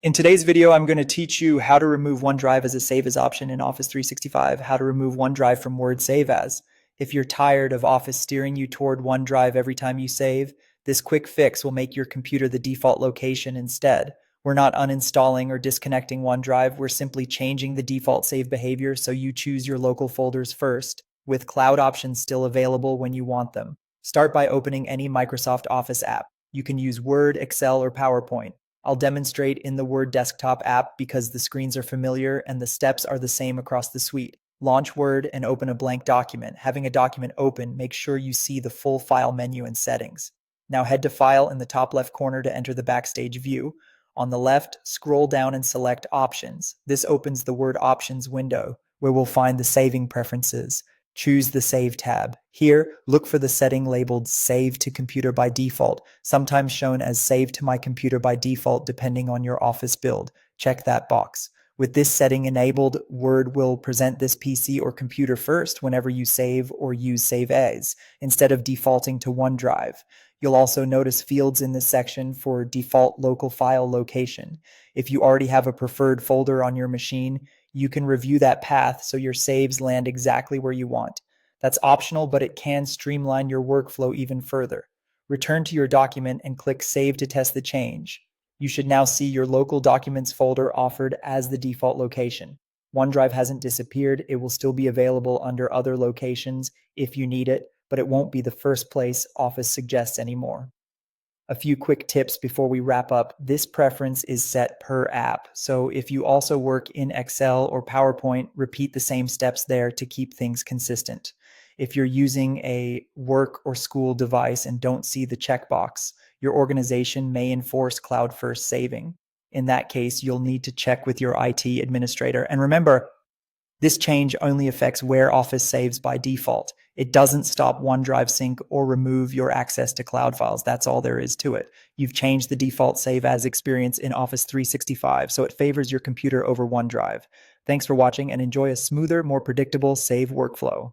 In today's video, I'm going to teach you how to remove OneDrive as a save as option in Office 365, how to remove OneDrive from Word Save As. If you're tired of Office steering you toward OneDrive every time you save, this quick fix will make your computer the default location instead. We're not uninstalling or disconnecting OneDrive, we're simply changing the default save behavior so you choose your local folders first, with cloud options still available when you want them. Start by opening any Microsoft Office app. You can use Word, Excel, or PowerPoint. I'll demonstrate in the Word desktop app because the screens are familiar and the steps are the same across the suite. Launch Word and open a blank document. Having a document open, make sure you see the full file menu and settings. Now head to File in the top left corner to enter the Backstage view. On the left, scroll down and select Options. This opens the Word Options window, where we'll find the saving preferences. Choose the Save tab. Here, look for the setting labeled Save to Computer by Default, sometimes shown as Save to My Computer by Default depending on your Office build. Check that box. With this setting enabled, Word will present this PC or computer first whenever you save or use Save As, instead of defaulting to OneDrive. You'll also notice fields in this section for default local file location. If you already have a preferred folder on your machine, you can review that path so your saves land exactly where you want. That's optional, but it can streamline your workflow even further. Return to your document and click Save to test the change. You should now see your local documents folder offered as the default location. OneDrive hasn't disappeared. It will still be available under other locations if you need it, but it won't be the first place Office suggests anymore. A few quick tips before we wrap up. This preference is set per app. So if you also work in Excel or PowerPoint, repeat the same steps there to keep things consistent. If you're using a work or school device and don't see the checkbox, your organization may enforce cloud first saving. In that case, you'll need to check with your IT administrator. And remember, this change only affects where Office saves by default. It doesn't stop OneDrive sync or remove your access to cloud files. That's all there is to it. You've changed the default save as experience in Office 365, so it favors your computer over OneDrive. Thanks for watching and enjoy a smoother, more predictable save workflow.